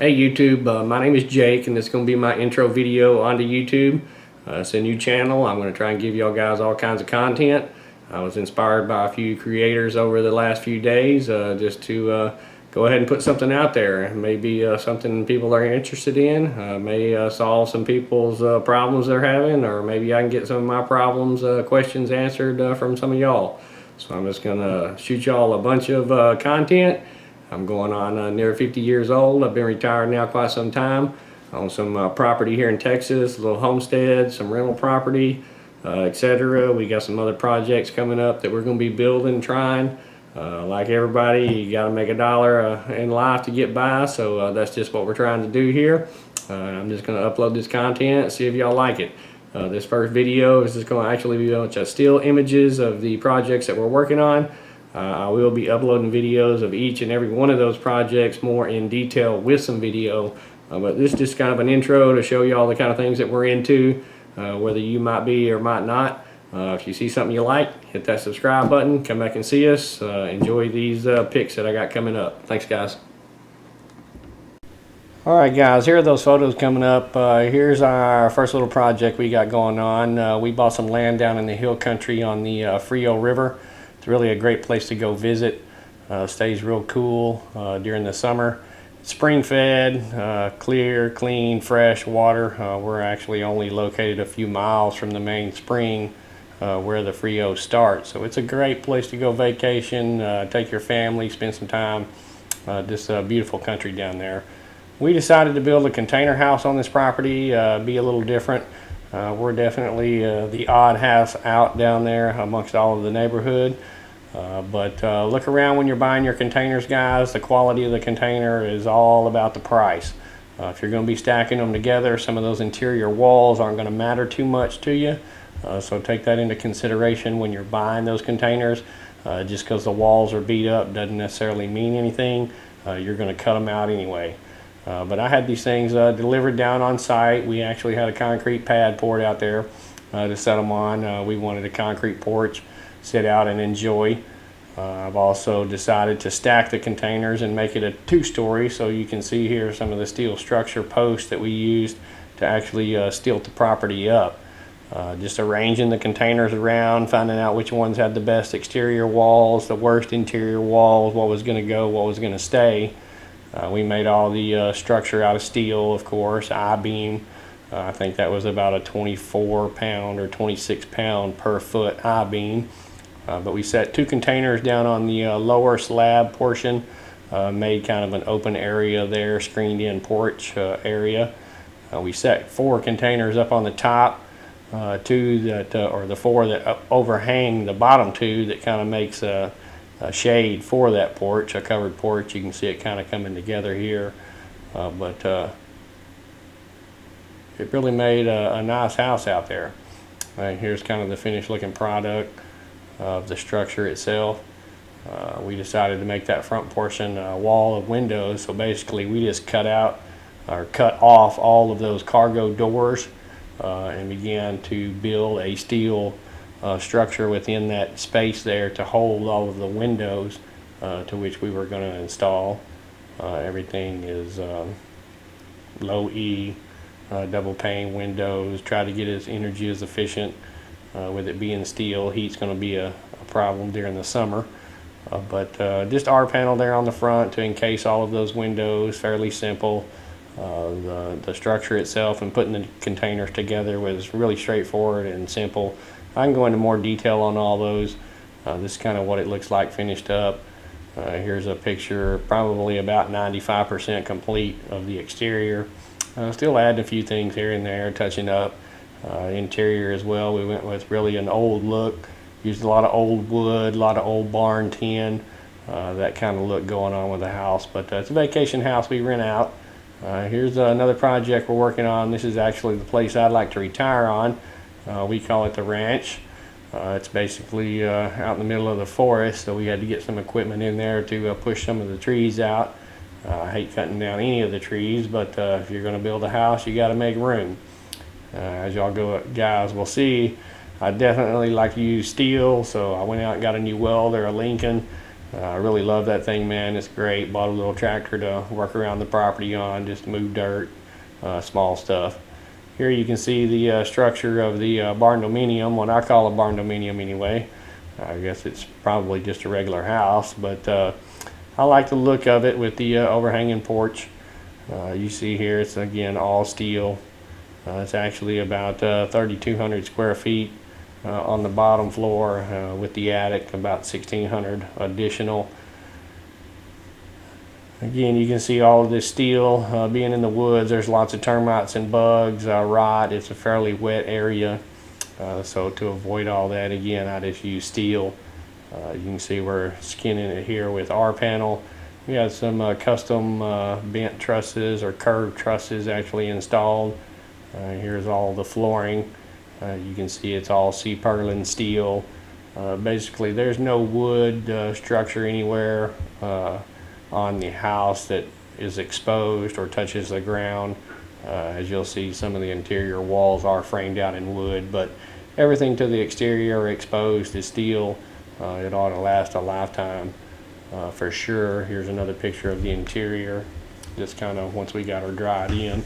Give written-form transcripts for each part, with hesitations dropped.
Hey YouTube, my name is Jake and this is going to be my intro video onto YouTube. It's a new channel. I'm going to try and give y'all guys all kinds of content. I was inspired by a few creators over the last few days just to go ahead and put something out there. Maybe something people are interested in, may solve some people's problems they're having, or maybe I can get some of my problems, questions answered from some of y'all. So I'm just going to shoot y'all a bunch of content. I'm going on near 50 years old. I've been retired now quite some time. I own some property here in Texas, a little homestead, some rental property, etc. We got some other projects coming up that we're going to be building, trying. Like everybody, you got to make a dollar in life to get by, so that's just what we're trying to do here. I'm just going to upload this content, see if y'all like it. This first video is just going to actually be a bunch of still images of the projects that we're working on. I will be uploading videos of each and every one of those projects more in detail with some video, but this is just kind of an intro to show you all the kind of things that we're into, whether you might be or might not. If you see something you like, hit that subscribe button, come back and see us. Enjoy these pics that I got coming up. Thanks guys. Alright guys, here are those photos coming up. Here's our first little project we got going on. We bought some land down in the hill country on the Frio River. It's really a great place to go visit. Stays real cool during the summer. Spring fed, clear, clean, fresh water. We're actually only located a few miles from the main spring where the Frio starts. So it's a great place to go vacation, take your family, spend some time. Just a beautiful country down there. We decided to build a container house on this property, be a little different. We're definitely the odd house out down there amongst all of the neighborhood. But look around when you're buying your containers, guys. The quality of the container is all about the price. If you're going to be stacking them together, some of those interior walls aren't going to matter too much to you. So take that into consideration when you're buying those containers. Just because the walls are beat up doesn't necessarily mean anything. You're going to cut them out anyway. But I had these things delivered down on site. We actually had a concrete pad poured out there to set them on. We wanted a concrete porch, sit out and enjoy. I've also decided to stack the containers and make it a two-story, so you can see here some of the steel structure posts that we used to actually stilt the property up. Just arranging the containers around, finding out which ones had the best exterior walls, the worst interior walls, what was going to go, what was going to stay. We made all the structure out of steel, of course, I-beam. I think that was about a 24-pound or 26-pound per foot I-beam. But we set two containers down on the lower slab portion, made kind of an open area there, screened in porch area. We set four containers up on the top, two that, or the four that overhang the bottom two, that kind of makes a shade for that porch, a covered porch. You can see it kind of coming together here, but it really made a nice house out there. Here's kind of the finished looking product of the structure itself. We decided to make that front portion a wall of windows, so basically we just cut off all of those cargo doors and began to build a steel structure within that space there to hold all of the windows to which we were going to install. Everything is low E, double pane windows. Try to get as energy as efficient. With it being steel, heat's going to be a problem during the summer. But just R panel there on the front to encase all of those windows. Fairly simple. The structure itself and putting the containers together was really straightforward and simple. I can go into more detail on all those. This is kind of what it looks like finished up. Here's a picture, probably about 95% complete of the exterior. Still adding a few things here and there, touching up. Interior as well, we went with really an old look. Used a lot of old wood, a lot of old barn tin, that kind of look going on with the house. But it's a vacation house we rent out. Here's another project we're working on. This is actually the place I'd like to retire on. We call it the ranch. It's basically out in the middle of the forest, so we had to get some equipment in there to push some of the trees out. I hate cutting down any of the trees, but if you're going to build a house, you got to make room. As y'all guys will see, I definitely like to use steel, so I went out and got a new welder, a Lincoln. I really love that thing, man. It's great. Bought a little tractor to work around the property on, just to move dirt, small stuff. Here you can see the structure of the Barndominium, what I call a Barndominium anyway. I guess it's probably just a regular house, but I like the look of it with the overhanging porch. You see here, it's again all steel. It's actually about 3,200 square feet on the bottom floor, with the attic about 1,600 additional. Again, you can see all of this steel. Being in the woods, there's lots of termites and bugs, rot. It's a fairly wet area, so to avoid all that, again, I just use steel. You can see we're skinning it here with R-panel. We have some custom bent trusses or curved trusses actually installed. Here's all the flooring. You can see it's all C-purlin steel. Basically, there's no wood structure anywhere on the house that is exposed or touches the ground. As you'll see, some of the interior walls are framed out in wood, but everything to the exterior exposed is steel. It ought to last a lifetime for sure. Here's another picture of the interior, just kind of once we got her dried in.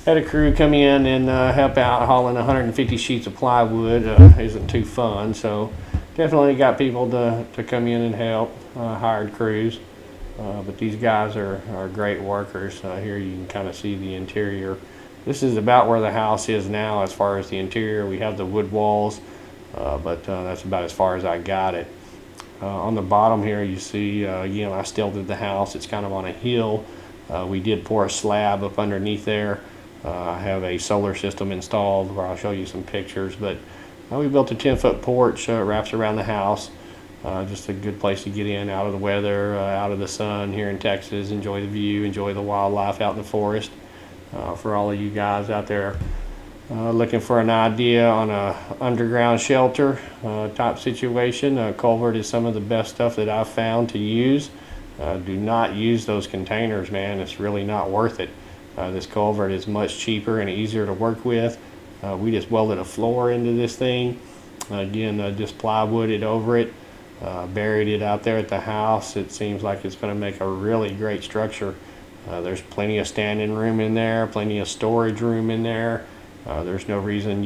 Had a crew come in and help out hauling 150 sheets of plywood. Isn't too fun, so definitely got people to come in and help, hired crews. But these guys are great workers. Here you can kind of see the interior. This is about where the house is now as far as the interior. We have the wood walls, but that's about as far as I got it. On the bottom here you see, I stilted the house. It's kind of on a hill. We did pour a slab up underneath there. I have a solar system installed where I'll show you some pictures, but we built a 10-foot porch, wraps around the house. Just a good place to get in, out of the weather, out of the sun here in Texas, enjoy the view, enjoy the wildlife out in the forest. For all of you guys out there looking for an idea on a underground shelter type situation, culvert is some of the best stuff that I've found to use. Do not use those containers, man. It's really not worth it. This culvert is much cheaper and easier to work with. We just welded a floor into this thing. Again, just plywooded over it. Buried it out there at the house. It seems like it's going to make a really great structure. There's plenty of standing room in there, plenty of storage room in there. There's no reason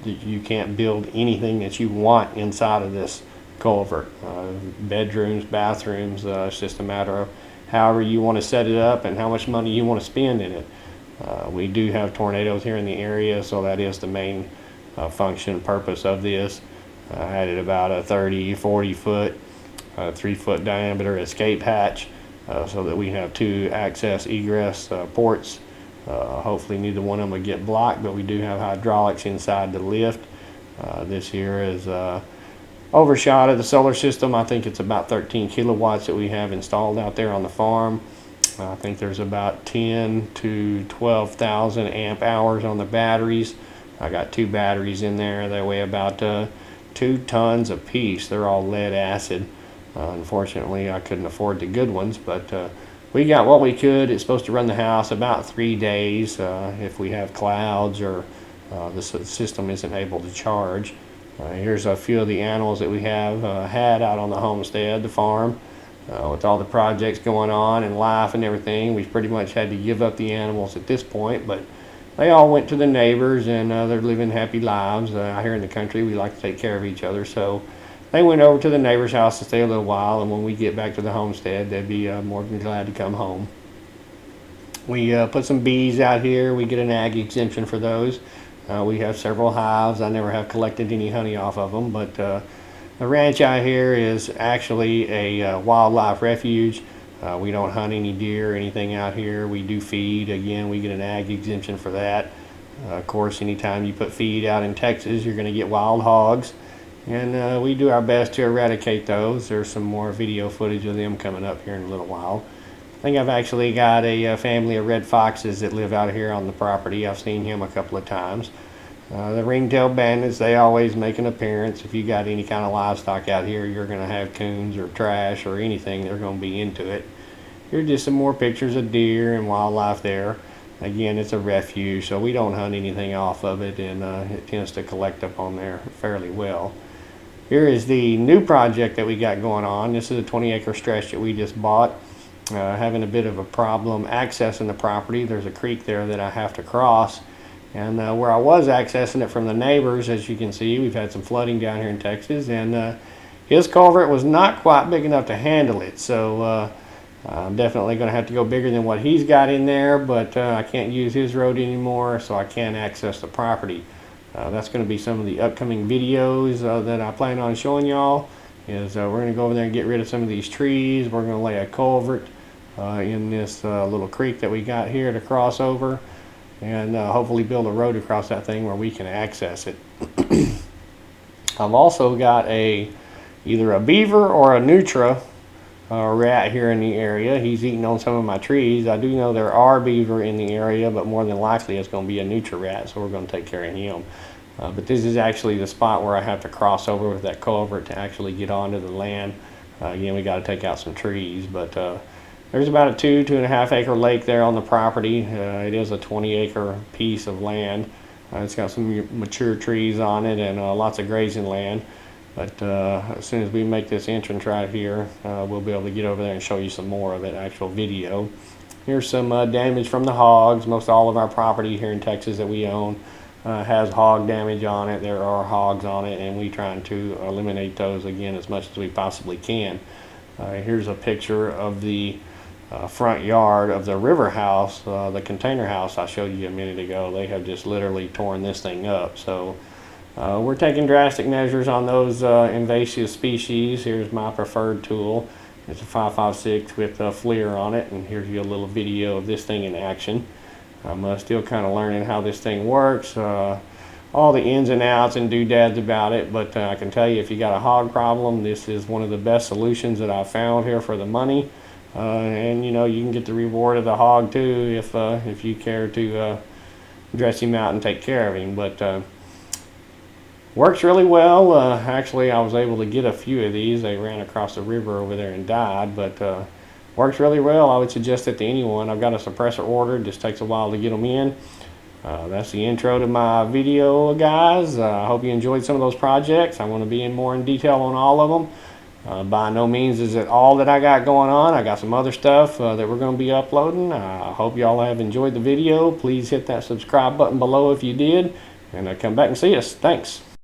you can't build anything that you want inside of this culvert. Bedrooms, bathrooms, it's just a matter of however you want to set it up and how much money you want to spend in it. We do have tornadoes here in the area, so that is the main function purpose of this. I added about a 30-40 foot, 3-foot diameter escape hatch, so that we have 2 access egress ports. Hopefully neither one of them will get blocked, but we do have hydraulics inside the lift. This here is overshot of the solar system. I think it's about 13 kilowatts that we have installed out there on the farm. I think there's about 10 to 12,000 amp hours on the batteries. I got 2 batteries in there. They weigh about 2 tons a piece. They're all lead acid. Unfortunately, I couldn't afford the good ones, but we got what we could. It's supposed to run the house about 3 days if we have clouds or the system isn't able to charge. Here's a few of the animals that we have had out on the homestead, the farm. With all the projects going on and life and everything, we've pretty much had to give up the animals at this point, but they all went to the neighbors and they're living happy lives. Out here in the country, we like to take care of each other, so they went over to the neighbor's house to stay a little while, and when we get back to the homestead, they'd be more than glad to come home. We put some bees out here. We get an ag exemption for those. We have several hives. I never have collected any honey off of them, but the ranch out here is actually a wildlife refuge. We don't hunt any deer or anything out here. We do feed. Again, we get an ag exemption for that. Of course, anytime you put feed out in Texas, you're going to get wild hogs, and we do our best to eradicate those. There's some more video footage of them coming up here in a little while. I think I've actually got a family of red foxes that live out here on the property. I've seen him a couple of times. The ring-tailed bandits, they always make an appearance. If you got any kind of livestock out here, you're going to have coons or trash or anything. They're going to be into it. Here's just some more pictures of deer and wildlife there. Again, it's a refuge, so we don't hunt anything off of it, and it tends to collect up on there fairly well. Here is the new project that we got going on. This is a 20-acre stretch that we just bought. Having a bit of a problem accessing the property. There's a creek there that I have to cross, and where I was accessing it from the neighbors, as you can see, we've had some flooding down here in Texas, and his culvert was not quite big enough to handle it, so I'm definitely going to have to go bigger than what he's got in there, but I can't use his road anymore, so I can't access the property. That's going to be some of the upcoming videos that I plan on showing y'all. We're going to go over there and get rid of some of these trees. We're going to lay a culvert in this little creek that we got here to cross over, and hopefully build a road across that thing where we can access it. I've also got either a beaver or a nutria rat here in the area. He's eating on some of my trees. I do know there are beaver in the area, but more than likely it's going to be a nutria rat, so we're going to take care of him. But this is actually the spot where I have to cross over with that culvert to actually get onto the land. Again, we got to take out some trees, but there's about a 2.5 acre lake there on the property. It is a 20-acre piece of land. It's got some mature trees on it and lots of grazing land. But as soon as we make this entrance right here, we'll be able to get over there and show you some more of it, actual video. Here's some damage from the hogs. Most all of our property here in Texas that we own has hog damage on it. There are hogs on it, and we're trying to eliminate those again as much as we possibly can. Here's a picture of the front yard of the river house, the container house I showed you a minute ago. They have just literally torn this thing up. So we're taking drastic measures on those invasive species. Here's my preferred tool. It's a 5.56 with a FLIR on it, and here's you a little video of this thing in action. I'm still kind of learning how this thing works, all the ins and outs and doodads about it, but I can tell you, if you got a hog problem, this is one of the best solutions that I've found here for the money. And you know, you can get the reward of the hog too if you care to dress him out and take care of him. But works really well. Actually, I was able to get a few of these. They ran across the river over there and died, but works really well. I would suggest it to anyone. I've got a suppressor ordered. Just takes a while to get them in. That's the intro to my video, guys. I hope you enjoyed some of those projects. I want to be in more in detail on all of them. By no means is it all that I got going on. I got some other stuff that we're going to be uploading. I hope y'all have enjoyed the video. Please hit that subscribe button below if you did, and come back and see us. Thanks.